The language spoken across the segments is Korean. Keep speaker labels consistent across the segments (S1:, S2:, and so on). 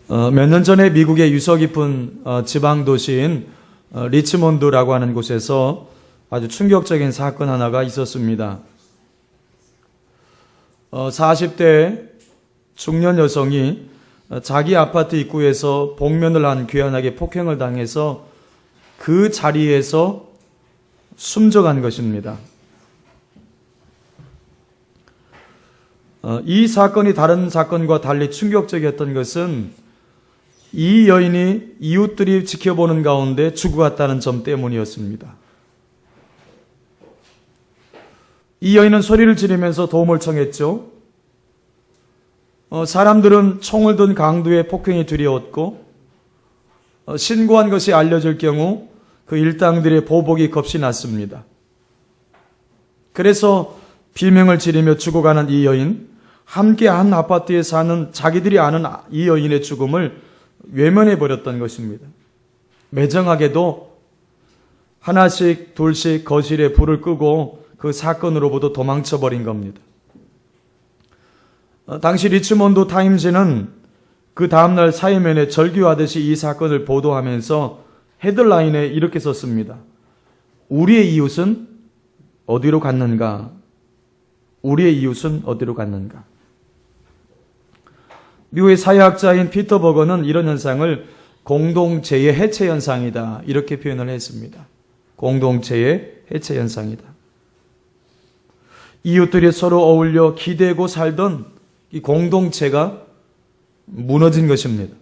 S1: 몇 년 전에 미국의 유서 깊은 지방 도시인 리치몬드라고 하는 곳에서 아주 충격적인 사건 하나가 있었습니다. 40대 중년 여성이 자기 아파트 입구에서 복면을 한 괴한에게 폭행을 당해서 그 자리에서 숨져간 것입니다. 이 사건이 다른 사건과 달리 충격적이었던 것은 이 여인이 이웃들이 지켜보는 가운데 죽어갔다는 점 때문이었습니다. 이 여인은 소리를 지르면서 도움을 청했죠. 사람들은 총을 든 강도의 폭행이 두려웠고 신고한 것이 알려질 경우 그 일당들의 보복이 겁이 났습니다. 그래서 비명을 지르며 죽어가는 이 여인, 함께 한 아파트에 사는 자기들이 아는 이 여인의 죽음을 외면해 버렸던 것입니다. 매정하게도 하나씩 둘씩 거실에 불을 끄고 그 사건으로부터 도망쳐 버린 겁니다. 당시 리치몬드 타임즈는 그 다음날 사회면에 절규하듯이 이 사건을 보도하면서 헤드라인에 이렇게 썼습니다. 우리의 이웃은 어디로 갔는가? 우리의 이웃은 어디로 갔는가? 미국의 사회학자인 피터 버거는 이런 현상을 공동체의 해체 현상이다, 이렇게 표현을 했습니다. 공동체의 해체 현상이다. 이웃들이 서로 어울려 기대고 살던 이 공동체가 무너진 것입니다.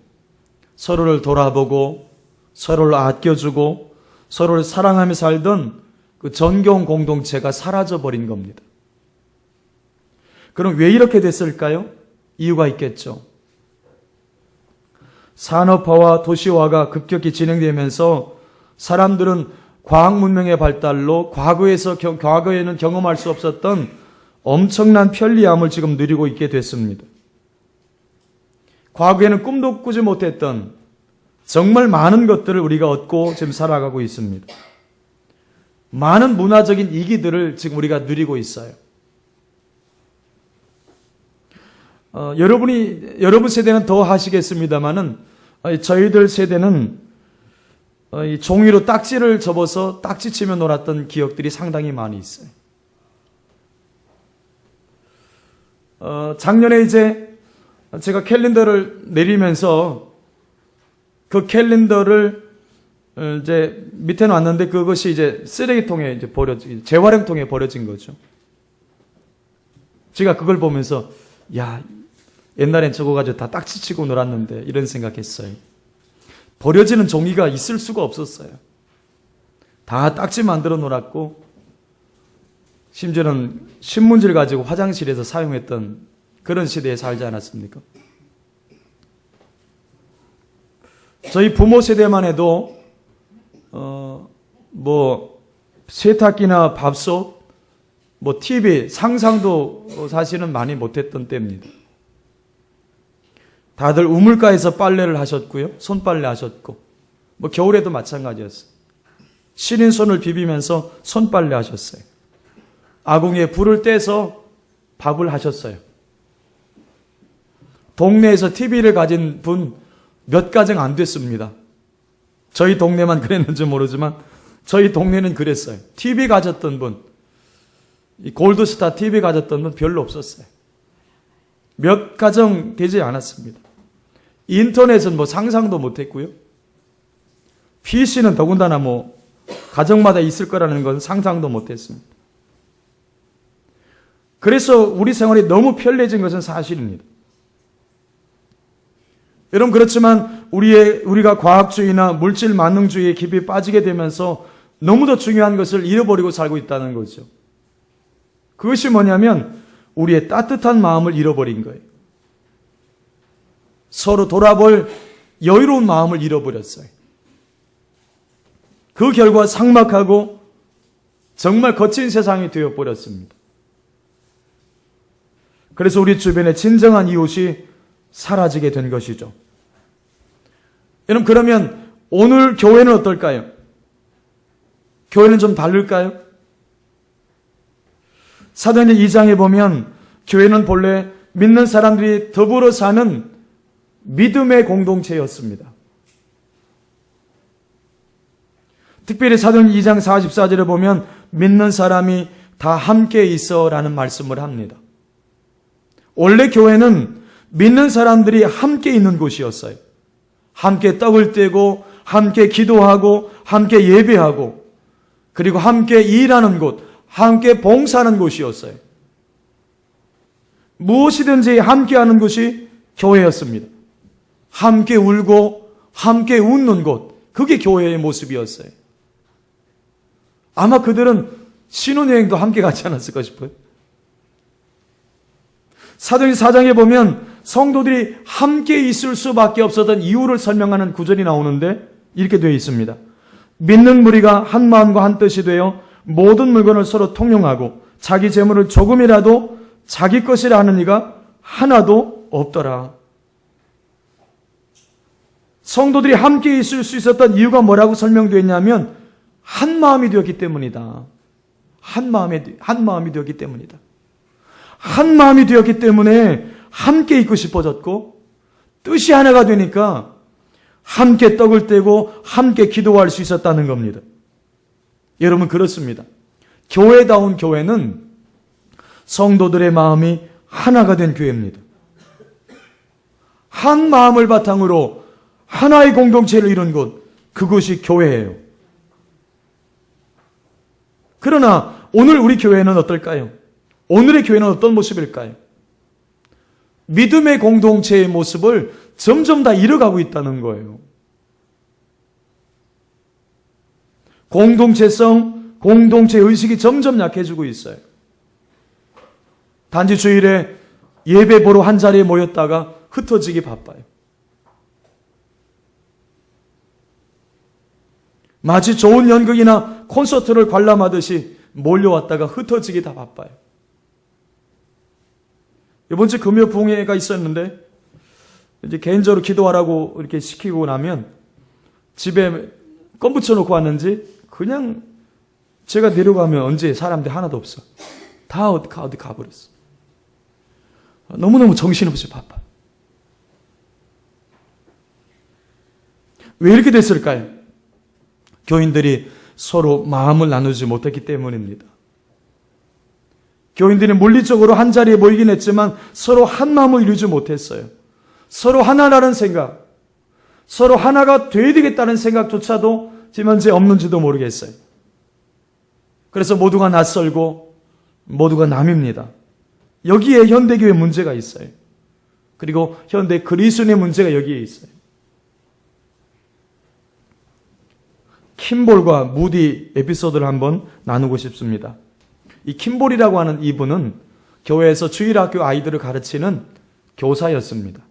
S1: 서로를 돌아보고 서로를 아껴주고 서로를 사랑하며 살던 그 정겨운 공동체가 사라져버린 겁니다. 그럼 왜 이렇게 됐을까요? 이유가 있겠죠. 산업화와 도시화가 급격히 진행되면서 사람들은 과학 문명의 발달로 과거에는 경험할 수 없었던 엄청난 편리함을 지금 누리고 있게 됐습니다. 과거에는 꿈도 꾸지 못했던 정말 많은 것들을 우리가 얻고 지금 살아가고 있습니다. 많은 문화적인 이기들을 지금 우리가 누리고 있어요. 여러분 세대는 더 하시겠습니다만은 저희들 세대는 이 종이로 딱지를 접어서 딱지치며 놀았던 기억들이 상당히 많이 있어요. 작년에 이제 제가 캘린더를 내리면서 그 캘린더를 이제 밑에 놨는데 그것이 이제 쓰레기통에 이제 재활용통에 버려진 거죠. 제가 그걸 보면서 야, 옛날엔 저거 가지고 다 딱지치고 놀았는데 이런 생각했어요. 버려지는 종이가 있을 수가 없었어요. 다 딱지 만들어 놀았고 심지어는 신문지를 가지고 화장실에서 사용했던 그런 시대에 살지 않았습니까? 저희 부모 세대만 해도 세탁기나 밥솥, TV 상상도 사실은 많이 못했던 때입니다. 다들 우물가에서 빨래를 하셨고요. 손빨래 하셨고 겨울에도 마찬가지였어요. 시린 손을 비비면서 손빨래 하셨어요. 아궁이에 불을 떼서 밥을 하셨어요. 동네에서 TV를 가진 분 몇 가정 안 됐습니다. 저희 동네만 그랬는지 모르지만 저희 동네는 그랬어요. TV 가졌던 분, 이 골드스타 TV 가졌던 분 별로 없었어요. 몇 가정 되지 않았습니다. 인터넷은 상상도 못했고요. PC는 더군다나 가정마다 있을 거라는 건 상상도 못했습니다. 그래서 우리 생활이 너무 편리해진 것은 사실입니다. 여러분, 그렇지만 우리가 과학주의나 물질 만능주의에 깊이 빠지게 되면서 너무도 중요한 것을 잃어버리고 살고 있다는 거죠. 그것이 뭐냐면 우리의 따뜻한 마음을 잃어버린 거예요. 서로 돌아볼 여유로운 마음을 잃어버렸어요. 그 결과 삭막하고 정말 거친 세상이 되어버렸습니다. 그래서 우리 주변에 진정한 이웃이 사라지게 된 것이죠. 여러분, 그러면 오늘 교회는 어떨까요? 교회는 좀 다를까요? 사도행전 2장에 보면 교회는 본래 믿는 사람들이 더불어 사는 믿음의 공동체였습니다. 특별히 사도행 2장 44절에 보면 믿는 사람이 다 함께 있어 라는 말씀을 합니다. 원래 교회는 믿는 사람들이 함께 있는 곳이었어요. 함께 떡을 떼고 함께 기도하고 함께 예배하고 그리고 함께 일하는 곳, 함께 봉사하는 곳이었어요. 무엇이든지 함께 하는 곳이 교회였습니다. 함께 울고 함께 웃는 곳, 그게 교회의 모습이었어요. 아마 그들은 신혼여행도 함께 가지 않았을까 싶어요. 사도행 4장에 보면 성도들이 함께 있을 수밖에 없었던 이유를 설명하는 구절이 나오는데 이렇게 되어 있습니다. 믿는 무리가 한 마음과 한 뜻이 되어 모든 물건을 서로 통용하고 자기 재물을 조금이라도 자기 것이라 하는 이가 하나도 없더라. 성도들이 함께 있을 수 있었던 이유가 뭐라고 설명되어 있냐면 한 마음이 되었기 때문이다. 한 마음이 되었기 때문이다. 한 마음이 되었기 때문에 함께 있고 싶어졌고 뜻이 하나가 되니까 함께 떡을 떼고 함께 기도할 수 있었다는 겁니다. 여러분 그렇습니다. 교회다운 교회는 성도들의 마음이 하나가 된 교회입니다. 한 마음을 바탕으로 하나의 공동체를 이룬 곳, 그곳이 교회예요. 그러나 오늘 우리 교회는 어떨까요? 오늘의 교회는 어떤 모습일까요? 믿음의 공동체의 모습을 점점 다 잃어가고 있다는 거예요. 공동체성, 공동체 의식이 점점 약해지고 있어요. 단지 주일에 예배 보러 한 자리에 모였다가 흩어지기 바빠요. 마치 좋은 연극이나 콘서트를 관람하듯이 몰려왔다가 흩어지기 다 바빠요. 이번 주 금요 부흥회가 있었는데 이제 개인적으로 기도하라고 이렇게 시키고 나면 집에 껌 붙여놓고 왔는지 그냥 제가 내려가면 언제 사람들 하나도 없어. 다 어디 가버렸어. 너무너무 정신없이 바빠. 왜 이렇게 됐을까요? 교인들이 서로 마음을 나누지 못했기 때문입니다. 교인들이 물리적으로 한 자리에 모이긴 했지만 서로 한 마음을 이루지 못했어요. 서로 하나라는 생각, 서로 하나가 돼야 되겠다는 생각조차도 지금 현재 없는지도 모르겠어요. 그래서 모두가 낯설고 모두가 남입니다. 여기에 현대교회 문제가 있어요. 그리고 현대 그리스도인의 문제가 여기에 있어요. 킴볼과 무디 에피소드를 한번 나누고 싶습니다. 이 킴볼이라고 하는 이분은 교회에서 주일학교 아이들을 가르치는 교사였습니다.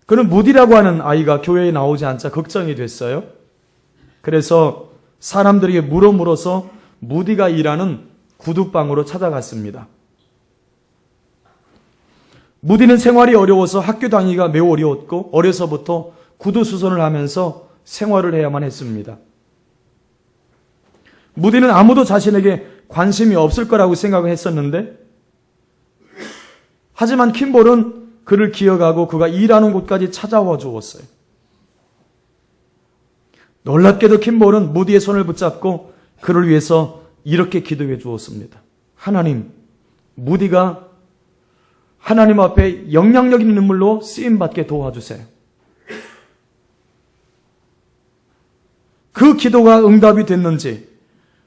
S1: 그는 무디라고 하는 아이가 교회에 나오지 않자 걱정이 됐어요. 그래서 사람들에게 물어서 무디가 일하는 구두방으로 찾아갔습니다. 무디는 생활이 어려워서 학교 다니기가 매우 어려웠고 어려서부터 구두 수선을 하면서 생활을 해야만 했습니다. 무디는 아무도 자신에게 관심이 없을 거라고 생각을 했었는데 하지만 킴볼은 그를 기억하고 그가 일하는 곳까지 찾아와 주었어요. 놀랍게도 킴볼은 무디의 손을 붙잡고 그를 위해서 이렇게 기도해 주었습니다. 하나님, 무디가 하나님 앞에 영향력 있는 인물로 쓰임받게 도와주세요. 그 기도가 응답이 됐는지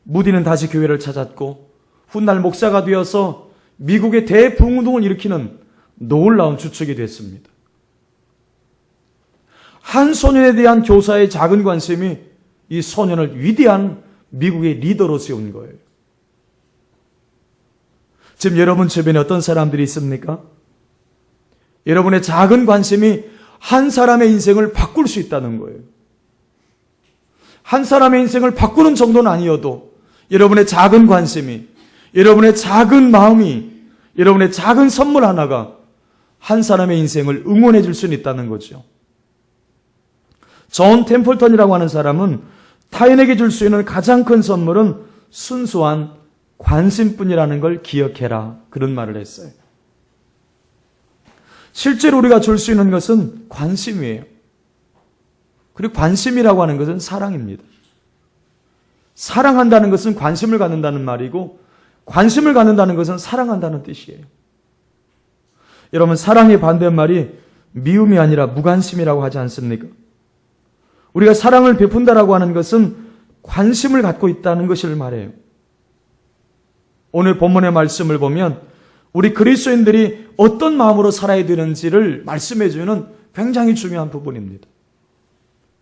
S1: 무디는 다시 교회를 찾았고 훗날 목사가 되어서 미국의 대부흥운동을 일으키는 놀라운 주축이 됐습니다. 한 소년에 대한 교사의 작은 관심이 이 소년을 위대한 미국의 리더로 세운 거예요. 지금 여러분 주변에 어떤 사람들이 있습니까? 여러분의 작은 관심이 한 사람의 인생을 바꿀 수 있다는 거예요. 한 사람의 인생을 바꾸는 정도는 아니어도 여러분의 작은 관심이, 여러분의 작은 마음이, 여러분의 작은 선물 하나가 한 사람의 인생을 응원해 줄 수는 있다는 거죠. 존 템플턴이라고 하는 사람은 타인에게 줄 수 있는 가장 큰 선물은 순수한 관심뿐이라는 걸 기억해라. 그런 말을 했어요. 실제로 우리가 줄 수 있는 것은 관심이에요. 그리고 관심이라고 하는 것은 사랑입니다. 사랑한다는 것은 관심을 갖는다는 말이고, 관심을 갖는다는 것은 사랑한다는 뜻이에요. 여러분, 사랑의 반대말이 미움이 아니라 무관심이라고 하지 않습니까? 우리가 사랑을 베푼다라고 하는 것은 관심을 갖고 있다는 것을 말해요. 오늘 본문의 말씀을 보면 우리 그리스도인들이 어떤 마음으로 살아야 되는지를 말씀해 주는 굉장히 중요한 부분입니다.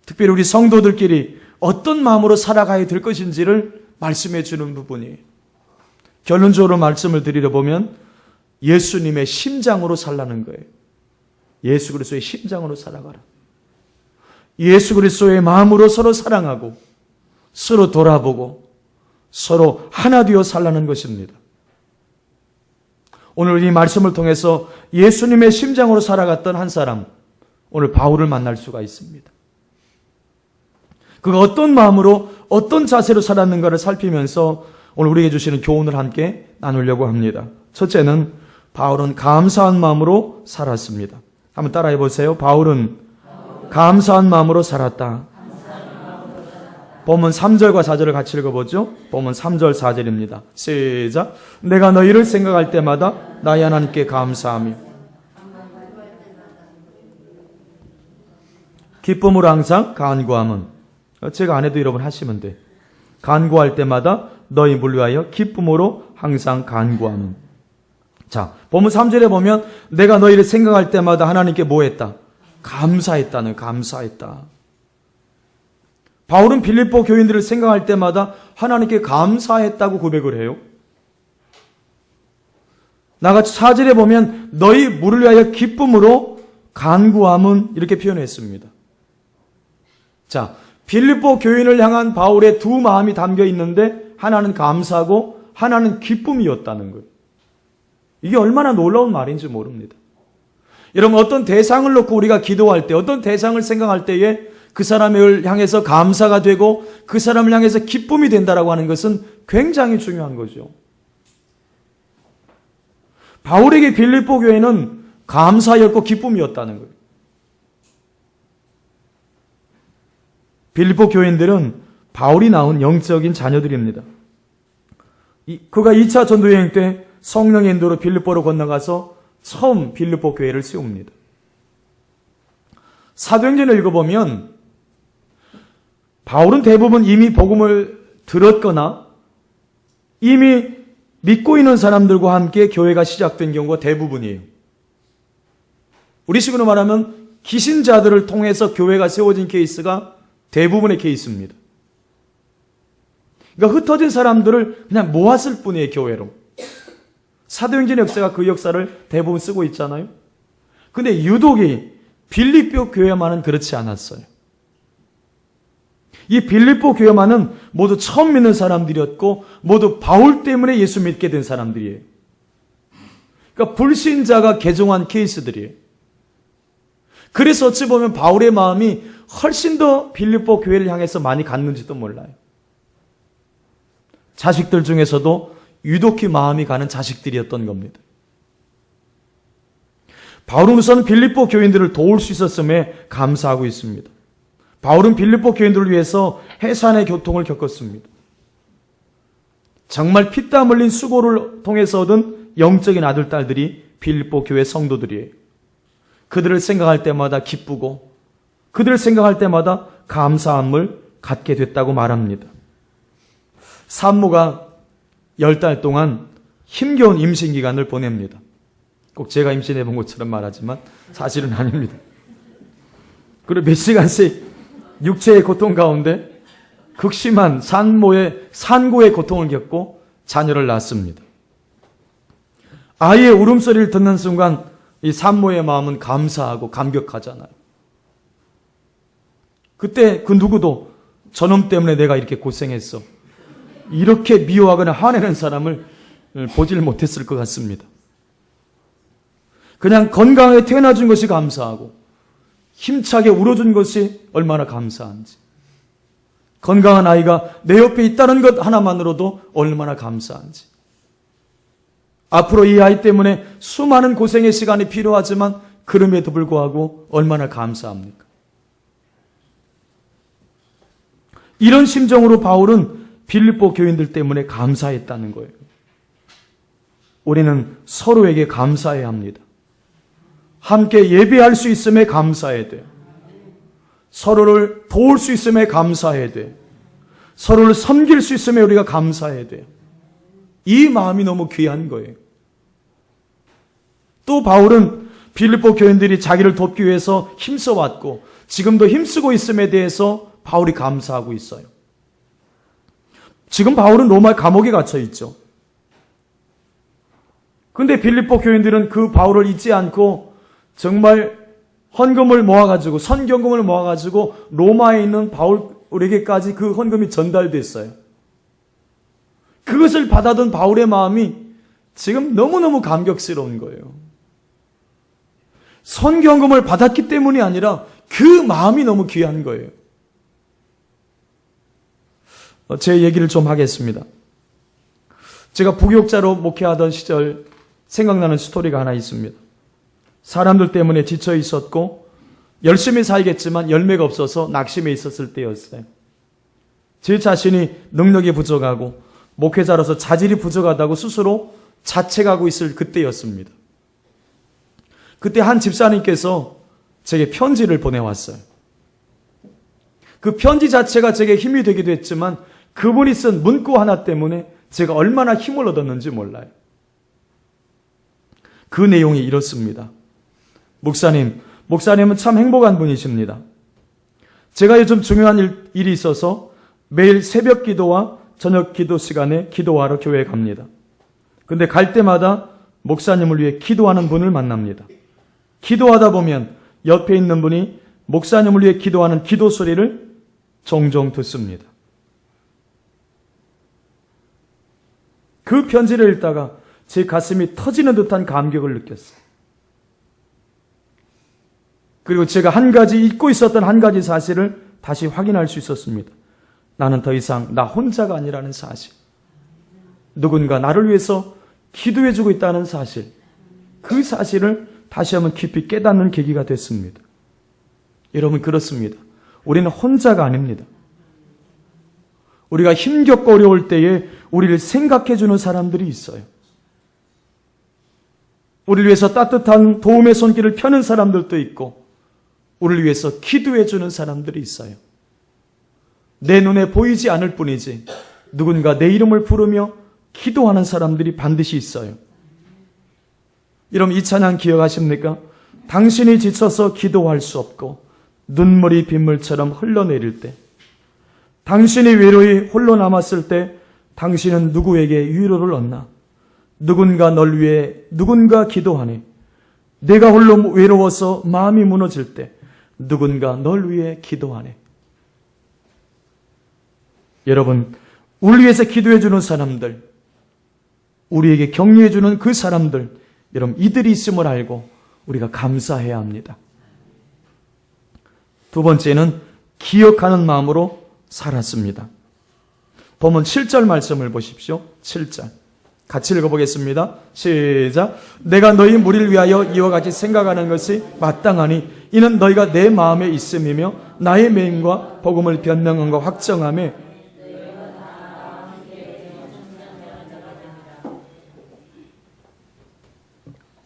S1: 특별히 우리 성도들끼리 어떤 마음으로 살아가야 될 것인지를 말씀해 주는 부분이에요. 결론적으로 말씀을 드리려 보면 예수님의 심장으로 살라는 거예요. 예수 그리스도의 심장으로 살아가라. 예수 그리스도의 마음으로 서로 사랑하고 서로 돌아보고 서로 하나 되어 살라는 것입니다. 오늘 이 말씀을 통해서 예수님의 심장으로 살아갔던 한 사람, 오늘 바울을 만날 수가 있습니다. 그가 어떤 마음으로 어떤 자세로 살았는가를 살피면서 오늘 우리에게 주시는 교훈을 함께 나누려고 합니다. 첫째는 바울은 감사한 마음으로 살았습니다. 한번 따라해 보세요. 바울은 감사한 마음으로 살았다. 본문 3절과 4절을 같이 읽어보죠. 본문 3절 4절입니다. 시작. 내가 너희를 생각할 때마다 나의 하나님께 감사하며 기쁨으로 항상 간구함은, 제가 안 해도 여러분 하시면 돼. 간구할 때마다 너희 물리하여 기쁨으로 항상 간구함은. 자, 본문 3절에 보면 내가 너희를 생각할 때마다 하나님께 뭐 했다? 감사했다는, 감사했다. 바울은 빌립보 교인들을 생각할 때마다 하나님께 감사했다고 고백을 해요. 나같이 4절에 보면 너희 물을 위하여 기쁨으로 간구함은 이렇게 표현했습니다. 자, 빌립보 교인을 향한 바울의 두 마음이 담겨 있는데 하나는 감사하고 하나는 기쁨이었다는 거예요. 이게 얼마나 놀라운 말인지 모릅니다. 여러분, 어떤 대상을 놓고 우리가 기도할 때, 어떤 대상을 생각할 때에 그 사람을 향해서 감사가 되고 그 사람을 향해서 기쁨이 된다라고 하는 것은 굉장히 중요한 거죠. 바울에게 빌립보 교회는 감사였고 기쁨이었다는 거예요. 빌립보 교인들은 바울이 낳은 영적인 자녀들입니다. 그가 2차 전도여행 때 성령의 인도로 빌립보로 건너가서 처음 빌립보 교회를 세웁니다. 사도행전을 읽어보면 바울은 대부분 이미 복음을 들었거나 이미 믿고 있는 사람들과 함께 교회가 시작된 경우가 대부분이에요. 우리식으로 말하면 기신자들을 통해서 교회가 세워진 케이스가 대부분의 케이스입니다. 그러니까 흩어진 사람들을 그냥 모았을 뿐이에요, 교회로. 사도행전 역사가 그 역사를 대부분 쓰고 있잖아요. 근데 유독이 빌립보 교회만은 그렇지 않았어요. 이 빌립보 교회만은 모두 처음 믿는 사람들이었고 모두 바울 때문에 예수 믿게 된 사람들이에요. 그러니까 불신자가 개종한 케이스들이에요. 그래서 어찌 보면 바울의 마음이 훨씬 더 빌립보 교회를 향해서 많이 갔는지도 몰라요. 자식들 중에서도 유독히 마음이 가는 자식들이었던 겁니다. 바울은 우선 빌립보 교인들을 도울 수 있었음에 감사하고 있습니다. 바울은 빌립보 교인들을 위해서 해산의 고통을 겪었습니다. 정말 피땀 흘린 수고를 통해서 얻은 영적인 아들, 딸들이 빌립보 교회 성도들이에요. 그들을 생각할 때마다 기쁘고 그들을 생각할 때마다 감사함을 갖게 됐다고 말합니다. 산모가 10달 동안 힘겨운 임신기간을 보냅니다. 꼭 제가 임신해 본 것처럼 말하지만 사실은 아닙니다. 그리고 몇 시간씩 육체의 고통 가운데 극심한 산고의 고통을 겪고 자녀를 낳습니다. 아이의 울음소리를 듣는 순간 이 산모의 마음은 감사하고 감격하잖아요. 그때 그 누구도 저놈 때문에 내가 이렇게 고생했어, 이렇게 미워하거나 화내는 사람을 보질 못했을 것 같습니다. 그냥 건강하게 태어나준 것이 감사하고 힘차게 울어준 것이 얼마나 감사한지, 건강한 아이가 내 옆에 있다는 것 하나만으로도 얼마나 감사한지, 앞으로 이 아이 때문에 수많은 고생의 시간이 필요하지만 그럼에도 불구하고 얼마나 감사합니까? 이런 심정으로 바울은 빌립보 교인들 때문에 감사했다는 거예요. 우리는 서로에게 감사해야 합니다. 함께 예배할 수 있음에 감사해야 돼요. 서로를 도울 수 있음에 감사해야 돼요. 서로를 섬길 수 있음에 우리가 감사해야 돼요. 이 마음이 너무 귀한 거예요. 또 바울은 빌립보 교인들이 자기를 돕기 위해서 힘써왔고 지금도 힘쓰고 있음에 대해서 바울이 감사하고 있어요. 지금 바울은 로마 감옥에 갇혀 있죠. 근데 빌립보 교인들은 그 바울을 잊지 않고 정말 헌금을 모아가지고 선경금을 모아가지고 로마에 있는 바울에게까지 그 헌금이 전달됐어요. 그것을 받아든 바울의 마음이 지금 너무너무 감격스러운 거예요. 선경금을 받았기 때문이 아니라 그 마음이 너무 귀한 거예요. 제 얘기를 좀 하겠습니다. 제가 부교육자로 목회하던 시절 생각나는 스토리가 하나 있습니다. 사람들 때문에 지쳐 있었고 열심히 살겠지만 열매가 없어서 낙심해 있었을 때였어요. 제 자신이 능력이 부족하고 목회자로서 자질이 부족하다고 스스로 자책하고 있을 그때였습니다. 그때 한 집사님께서 제게 편지를 보내왔어요. 그 편지 자체가 제게 힘이 되기도 했지만 그분이 쓴 문구 하나 때문에 제가 얼마나 힘을 얻었는지 몰라요. 그 내용이 이렇습니다. 목사님은 참 행복한 분이십니다. 제가 요즘 중요한 일이 있어서 매일 새벽 기도와 저녁 기도 시간에 기도하러 교회에 갑니다. 근데 갈 때마다 목사님을 위해 기도하는 분을 만납니다. 기도하다 보면 옆에 있는 분이 목사님을 위해 기도하는 기도 소리를 종종 듣습니다. 그 편지를 읽다가 제 가슴이 터지는 듯한 감격을 느꼈어요. 그리고 제가 잊고 있었던 한 가지 사실을 다시 확인할 수 있었습니다. 나는 더 이상 나 혼자가 아니라는 사실. 누군가 나를 위해서 기도해주고 있다는 사실. 그 사실을 다시 한번 깊이 깨닫는 계기가 됐습니다. 여러분 그렇습니다. 우리는 혼자가 아닙니다. 우리가 힘겹고 어려울 때에 우리를 생각해주는 사람들이 있어요. 우리를 위해서 따뜻한 도움의 손길을 펴는 사람들도 있고 우리를 위해서 기도해주는 사람들이 있어요. 내 눈에 보이지 않을 뿐이지 누군가 내 이름을 부르며 기도하는 사람들이 반드시 있어요. 여러분 이 찬양 기억하십니까? 당신이 지쳐서 기도할 수 없고 눈물이 빗물처럼 흘러내릴 때, 당신이 외로이 홀로 남았을 때 당신은 누구에게 위로를 얻나? 누군가 널 위해 누군가 기도하네. 내가 홀로 외로워서 마음이 무너질 때 누군가 널 위해 기도하네. 여러분, 우리 위해서 기도해주는 사람들, 우리에게 격려해주는 그 사람들, 여러분 이들이 있음을 알고 우리가 감사해야 합니다. 두 번째는 기억하는 마음으로 살았습니다. 본문 7절 말씀을 보십시오. 7절. 같이 읽어보겠습니다. 시작. 내가 너희 무리를 위하여 이와 같이 생각하는 것이 마땅하니 이는 너희가 내 마음에 있음이며 나의 맹과 복음을 변명함과 확정함에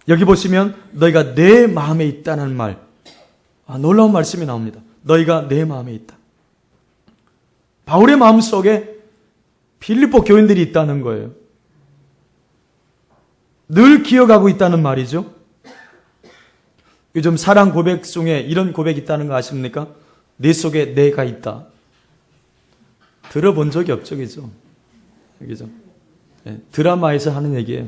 S1: 여기 보시면 너희가 내 마음에 있다는 말, 놀라운 말씀이 나옵니다. 너희가 내 마음에 있다. 바울의 마음속에 빌립보 교인들이 있다는 거예요. 늘 기억하고 있다는 말이죠. 요즘 사랑 고백 중에 이런 고백이 있다는 거 아십니까? 내 속에 내가 있다. 들어본 적이 없죠, 그죠? 그죠? 네, 드라마에서 하는 얘기예요.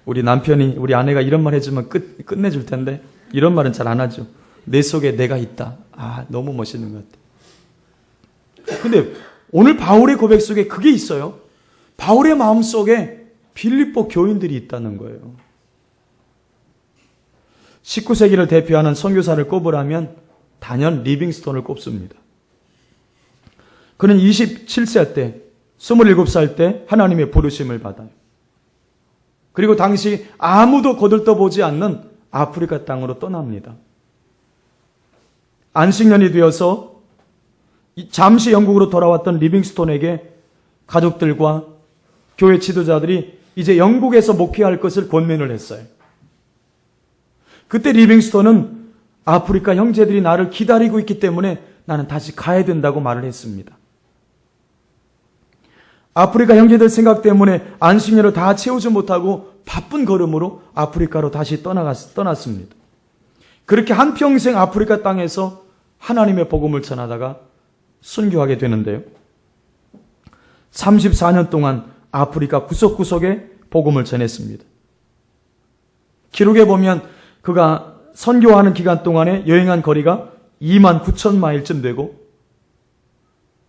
S1: 우리 남편이, 우리 아내가 이런 말 해주면 끝내줄 텐데 이런 말은 잘 안 하죠. 내 속에 내가 있다. 너무 멋있는 것 같아요. 근데 오늘 바울의 고백 속에 그게 있어요. 바울의 마음 속에 빌립보 교인들이 있다는 거예요. 19세기를 대표하는 선교사를 꼽으라면 단연 리빙스톤을 꼽습니다. 그는 27세 때, 27살 때 하나님의 부르심을 받아요. 그리고 당시 아무도 거들떠보지 않는 아프리카 땅으로 떠납니다. 안식년이 되어서 잠시 영국으로 돌아왔던 리빙스톤에게 가족들과 교회 지도자들이 이제 영국에서 목회할 것을 권면을 했어요. 그때 리빙스톤은 아프리카 형제들이 나를 기다리고 있기 때문에 나는 다시 가야 된다고 말을 했습니다. 아프리카 형제들 생각 때문에 안식년을 다 채우지 못하고 바쁜 걸음으로 아프리카로 다시 떠났습니다. 그렇게 한평생 아프리카 땅에서 하나님의 복음을 전하다가 순교하게 되는데요. 34년 동안 아프리카 구석구석에 복음을 전했습니다. 기록에 보면 그가 선교하는 기간 동안에 여행한 거리가 2만 9천 마일쯤 되고,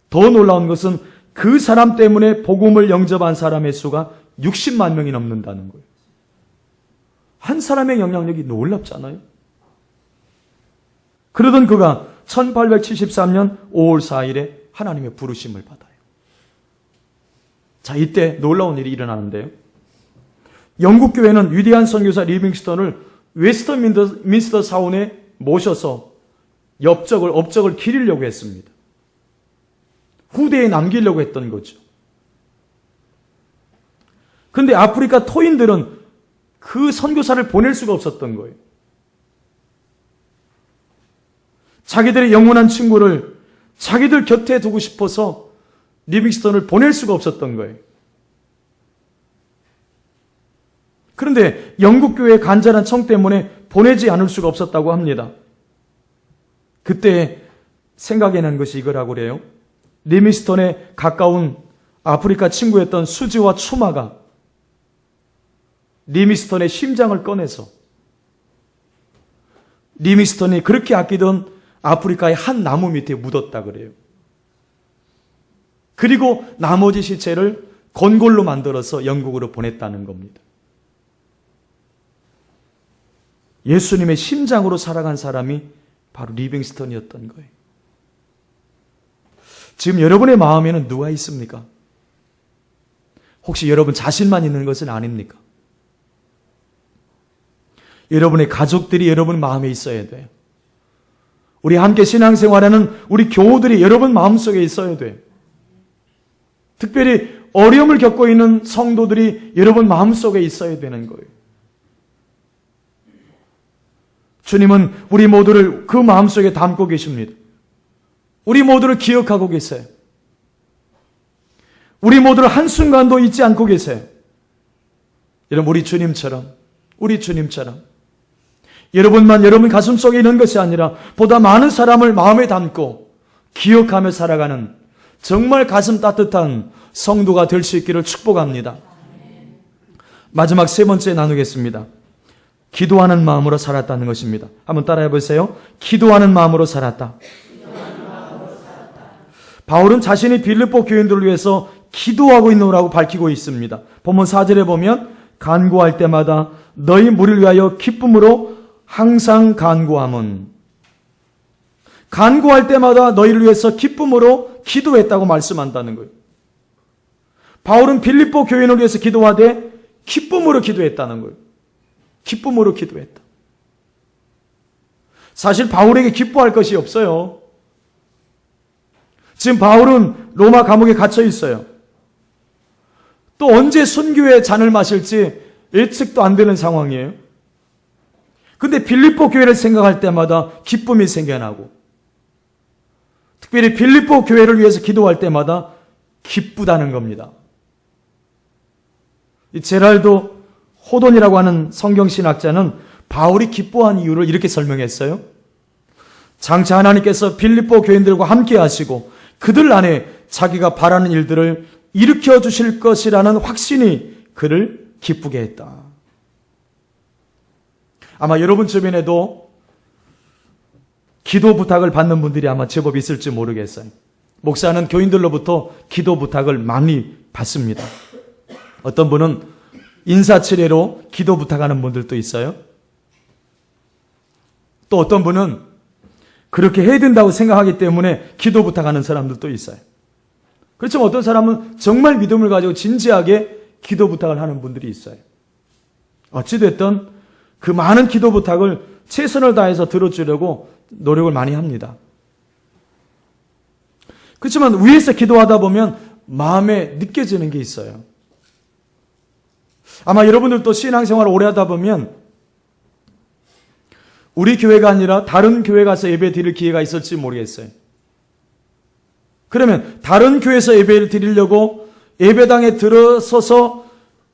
S1: 더 놀라운 것은 그 사람 때문에 복음을 영접한 사람의 수가 60만 명이 넘는다는 거예요. 한 사람의 영향력이 놀랍잖아요. 그러던 그가 1873년 5월 4일에 하나님의 부르심을 받아요. 자, 이때 놀라운 일이 일어나는데요. 영국 교회는 위대한 선교사 리빙스턴을 웨스터민스터 사원에 모셔서 업적을 기리려고 했습니다. 후대에 남기려고 했던 거죠. 그런데 아프리카 토인들은 그 선교사를 보낼 수가 없었던 거예요. 자기들의 영원한 친구를 자기들 곁에 두고 싶어서 리빙스턴을 보낼 수가 없었던 거예요. 그런데 영국 교회의 간절한 청 때문에 보내지 않을 수가 없었다고 합니다. 그때 생각해 낸 것이 이거라고 그래요. 리빙스턴에 가까운 아프리카 친구였던 수지와 추마가 리빙스턴의 심장을 꺼내서 리빙스턴이 그렇게 아끼던 아프리카의 한 나무 밑에 묻었다 그래요. 그리고 나머지 시체를 건골로 만들어서 영국으로 보냈다는 겁니다. 예수님의 심장으로 살아간 사람이 바로 리빙스턴이었던 거예요. 지금 여러분의 마음에는 누가 있습니까? 혹시 여러분 자신만 있는 것은 아닙니까? 여러분의 가족들이 여러분 마음에 있어야 돼요. 우리 함께 신앙생활하는 우리 교우들이 여러분 마음속에 있어야 돼요. 특별히 어려움을 겪고 있는 성도들이 여러분 마음속에 있어야 되는 거예요. 주님은 우리 모두를 그 마음속에 담고 계십니다. 우리 모두를 기억하고 계세요. 우리 모두를 한순간도 잊지 않고 계세요. 여러분, 우리 주님처럼 여러분만 여러분 가슴속에 있는 것이 아니라 보다 많은 사람을 마음에 담고 기억하며 살아가는 정말 가슴 따뜻한 성도가 될 수 있기를 축복합니다. 마지막 세 번째 나누겠습니다. 기도하는 마음으로 살았다는 것입니다. 한번 따라해 보세요. 기도하는 마음으로 살았다. 바울은 자신이 빌립보 교인들을 위해서 기도하고 있노라고 밝히고 있습니다. 본문 4절에 보면 간구할 때마다 너희 무리를 위하여 기쁨으로 항상 간구함은, 간구할 때마다 너희를 위해서 기쁨으로 기도했다고 말씀한다는 거예요. 바울은 빌립보 교인을 위해서 기도하되 기쁨으로 기도했다는 거예요. 기쁨으로 기도했다. 사실 바울에게 기뻐할 것이 없어요. 지금 바울은 로마 감옥에 갇혀 있어요. 또 언제 순교의 잔을 마실지 예측도 안 되는 상황이에요. 근데 빌립보 교회를 생각할 때마다 기쁨이 생겨나고, 특별히 빌립보 교회를 위해서 기도할 때마다 기쁘다는 겁니다. 이 제랄도 호돈이라고 하는 성경신학자는 바울이 기뻐한 이유를 이렇게 설명했어요. 장차 하나님께서 빌립보 교인들과 함께 하시고 그들 안에 자기가 바라는 일들을 일으켜 주실 것이라는 확신이 그를 기쁘게 했다. 아마 여러분 주변에도 기도 부탁을 받는 분들이 아마 제법 있을지 모르겠어요. 목사는 교인들로부터 기도 부탁을 많이 받습니다. 어떤 분은 인사치레로 기도 부탁하는 분들도 있어요. 또 어떤 분은 그렇게 해야 된다고 생각하기 때문에 기도 부탁하는 사람들도 있어요. 그렇지만 어떤 사람은 정말 믿음을 가지고 진지하게 기도 부탁을 하는 분들이 있어요. 어찌됐든 그 많은 기도 부탁을 최선을 다해서 들어주려고 노력을 많이 합니다. 그렇지만 위에서 기도하다 보면 마음에 느껴지는 게 있어요. 아마 여러분들도 신앙생활을 오래 하다 보면 우리 교회가 아니라 다른 교회 가서 예배 드릴 기회가 있을지 모르겠어요. 그러면 다른 교회에서 예배를 드리려고 예배당에 들어서서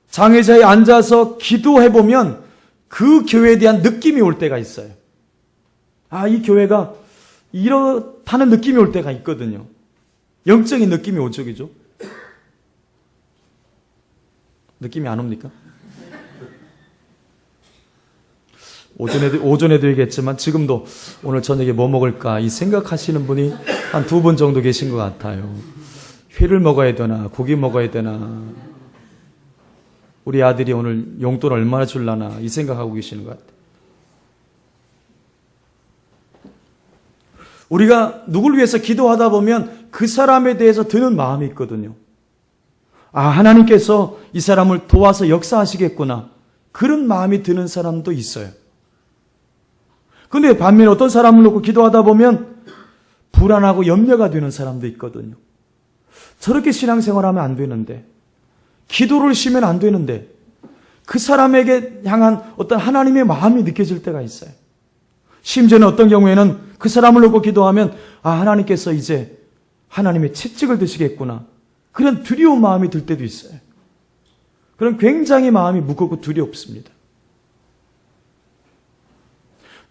S1: 장의자에 앉아서 기도해보면 그 교회에 대한 느낌이 올 때가 있어요. 아, 이 교회가 이렇다는 느낌이 올 때가 있거든요. 영적인 느낌이 오죠, 그죠? 느낌이 안 옵니까? 오전에도 얘기했지만 지금도 오늘 저녁에 뭐 먹을까 이 생각하시는 분이 한 2분 정도 계신 것 같아요. 회를 먹어야 되나 고기 먹어야 되나 우리 아들이 오늘 용돈 얼마나 줄라나 이 생각하고 계시는 것 같아요. 우리가 누굴 위해서 기도하다 보면 그 사람에 대해서 드는 마음이 있거든요. 아, 하나님께서 이 사람을 도와서 역사하시겠구나. 그런 마음이 드는 사람도 있어요. 근데 반면에 어떤 사람을 놓고 기도하다 보면 불안하고 염려가 되는 사람도 있거든요. 저렇게 신앙생활하면 안 되는데, 기도를 쉬면 안 되는데, 그 사람에게 향한 어떤 하나님의 마음이 느껴질 때가 있어요. 심지어는 어떤 경우에는 그 사람을 놓고 기도하면 아, 하나님께서 이제 하나님의 채찍을 드시겠구나. 그런 두려운 마음이 들 때도 있어요. 그런 굉장히 마음이 무겁고 두렵습니다.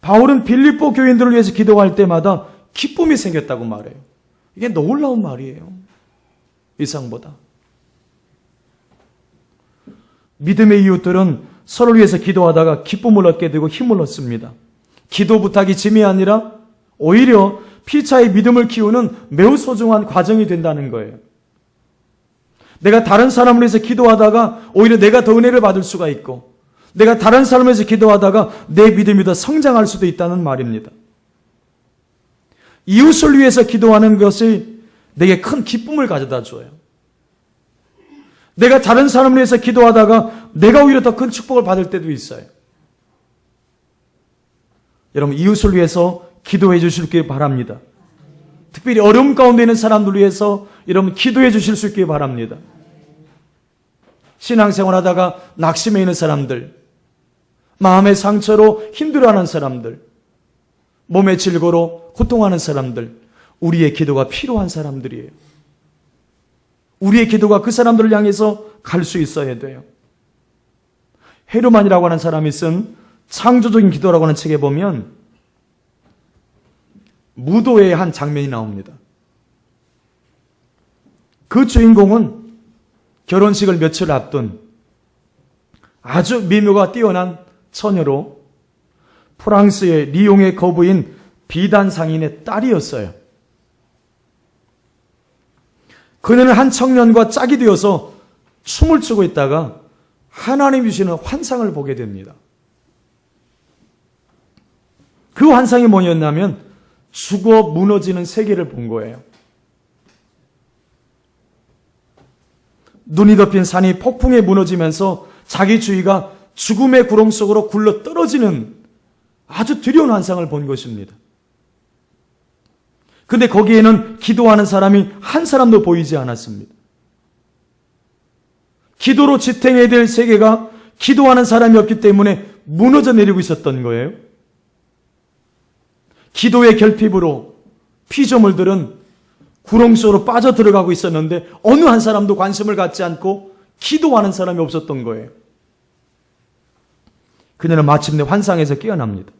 S1: 바울은 빌립보 교인들을 위해서 기도할 때마다 기쁨이 생겼다고 말해요. 이게 놀라운 말이에요. 이상보다. 믿음의 이웃들은 서로를 위해서 기도하다가 기쁨을 얻게 되고 힘을 얻습니다. 기도 부탁이 짐이 아니라 오히려 피차의 믿음을 키우는 매우 소중한 과정이 된다는 거예요. 내가 다른 사람을 위해서 기도하다가 오히려 내가 더 은혜를 받을 수가 있고, 내가 다른 사람을 위해서 기도하다가 내 믿음이 더 성장할 수도 있다는 말입니다. 이웃을 위해서 기도하는 것이 내게 큰 기쁨을 가져다 줘요. 내가 다른 사람을 위해서 기도하다가 내가 오히려 더 큰 축복을 받을 때도 있어요. 여러분, 이웃을 위해서 기도해 주시길 바랍니다. 특별히 어려움 가운데 있는 사람들을 위해서 여러분 기도해 주실 수 있길 바랍니다. 신앙생활 하다가 낙심해 있는 사람들, 마음의 상처로 힘들어하는 사람들, 몸의 질고로 고통하는 사람들, 우리의 기도가 필요한 사람들이에요. 우리의 기도가 그 사람들을 향해서 갈 수 있어야 돼요. 헤르만이라고 하는 사람이 쓴 창조적인 기도라고 하는 책에 보면 무도의 한 장면이 나옵니다. 그 주인공은 결혼식을 며칠 앞둔 아주 미모가 뛰어난 처녀로 프랑스의 리옹의 거부인 비단 상인의 딸이었어요. 그녀는 한 청년과 짝이 되어서 춤을 추고 있다가 하나님이 주시는 환상을 보게 됩니다. 그 환상이 뭐였냐면 죽어 무너지는 세계를 본 거예요. 눈이 덮인 산이 폭풍에 무너지면서 자기 주위가 죽음의 구렁 속으로 굴러 떨어지는 아주 두려운 환상을 본 것입니다. 근데 거기에는 기도하는 사람이 한 사람도 보이지 않았습니다. 기도로 지탱해야 될 세계가 기도하는 사람이 없기 때문에 무너져 내리고 있었던 거예요. 기도의 결핍으로 피조물들은 구렁 속으로 빠져들어가고 있었는데 어느 한 사람도 관심을 갖지 않고 기도하는 사람이 없었던 거예요. 그녀는 마침내 환상에서 깨어납니다.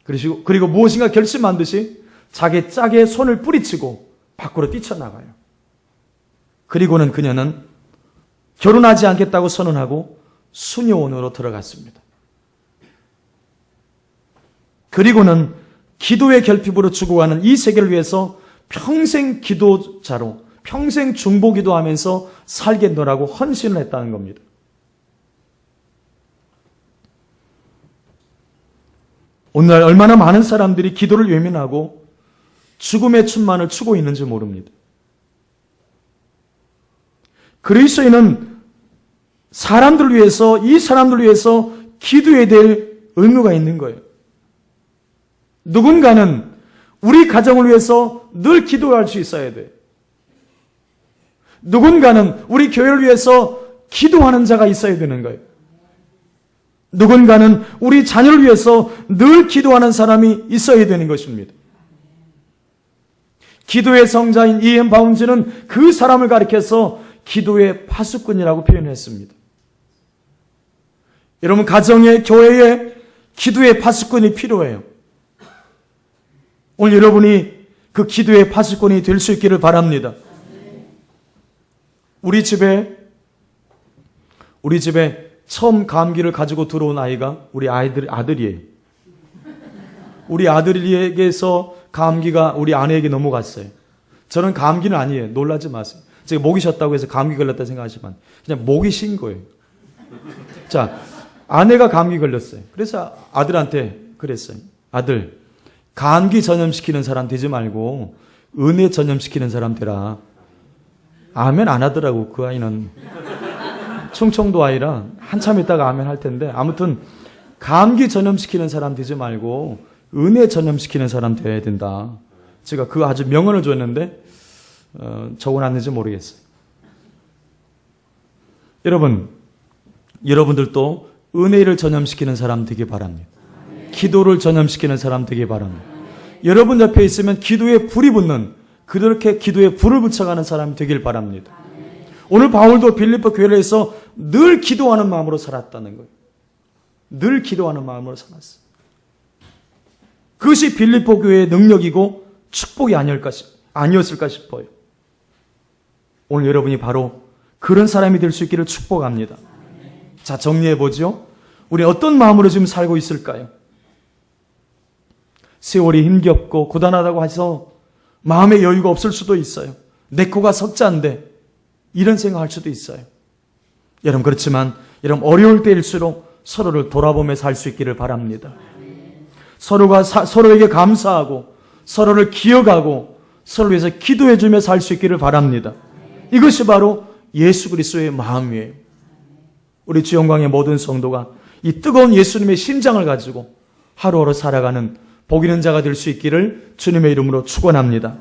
S1: 그리고 무엇인가 결심한 듯이 자기 짝에 손을 뿌리치고 밖으로 뛰쳐나가요. 그리고는 그녀는 결혼하지 않겠다고 선언하고 수녀원으로 들어갔습니다. 그리고는 기도의 결핍으로 죽어가는 이 세계를 위해서 평생 기도자로, 평생 중보기도하면서 살겠노라고 헌신을 했다는 겁니다. 오늘날 얼마나 많은 사람들이 기도를 외면하고 죽음의 춤만을 추고 있는지 모릅니다. 그리스도인은 사람들을 위해서, 이 사람들을 위해서 기도해야 될 의무가 있는 거예요. 누군가는 우리 가정을 위해서 늘 기도할 수 있어야 돼요. 누군가는 우리 교회를 위해서 기도하는 자가 있어야 되는 거예요. 누군가는 우리 자녀를 위해서 늘 기도하는 사람이 있어야 되는 것입니다. 기도의 성자인 E.M. 바운즈는 그 사람을 가리켜서 기도의 파수꾼이라고 표현했습니다. 여러분, 가정에, 교회에 기도의 파수꾼이 필요해요. 오늘 여러분이 그 기도의 파수꾼이 될 수 있기를 바랍니다. 우리 집에 처음 감기를 가지고 들어온 아이가 우리 아들이에요. 우리 아들에게서 감기가 우리 아내에게 넘어갔어요. 저는 감기는 아니에요. 놀라지 마세요. 제가 목이 쉬었다고 해서 감기 걸렸다 생각하지만 그냥 목이 쉰 거예요. 자, 아내가 감기 걸렸어요. 그래서 아들한테 그랬어요. 아들, 감기 전염시키는 사람 되지 말고 은혜 전염시키는 사람 되라. 아멘 안 하더라고. 그 아이는 충청도 아이라 한참 있다가 아멘 할 텐데, 아무튼 감기 전염시키는 사람 되지 말고 은혜 전염시키는 사람 되어야 된다. 제가 그 아주 명언을 줬는데 적어놨는지 모르겠어요. 여러분들도 은혜를 전염시키는 사람 되기 바랍니다. 기도를 전염시키는 사람 되기 바랍니다. 여러분 옆에 있으면 기도에 불이 붙는, 그렇게 기도에 불을 붙여가는 사람이 되길 바랍니다. 오늘 바울도 빌립보 교회에서 늘 기도하는 마음으로 살았다는 거예요. 늘 기도하는 마음으로 살았어요. 그것이 빌립보 교회의 능력이고 축복이 아니었을까 싶어요. 오늘 여러분이 바로 그런 사람이 될 수 있기를 축복합니다. 자, 정리해보죠. 우리 어떤 마음으로 지금 살고 있을까요? 세월이 힘겹고 고단하다고 해서 마음의 여유가 없을 수도 있어요. 내 코가 석자인데 이런 생각할 수도 있어요. 여러분, 그렇지만 여러분 어려울 때일수록 서로를 돌아보며 살 수 있기를 바랍니다. 서로가 서로에게 감사하고 서로를 기억하고 서로를 위해서 기도해주며 살 수 있기를 바랍니다. 이것이 바로 예수 그리스도의 마음이에요. 우리 주영광의 모든 성도가 이 뜨거운 예수님의 심장을 가지고 하루하루 살아가는 복 있는 자가 될 수 있기를 주님의 이름으로 축원합니다.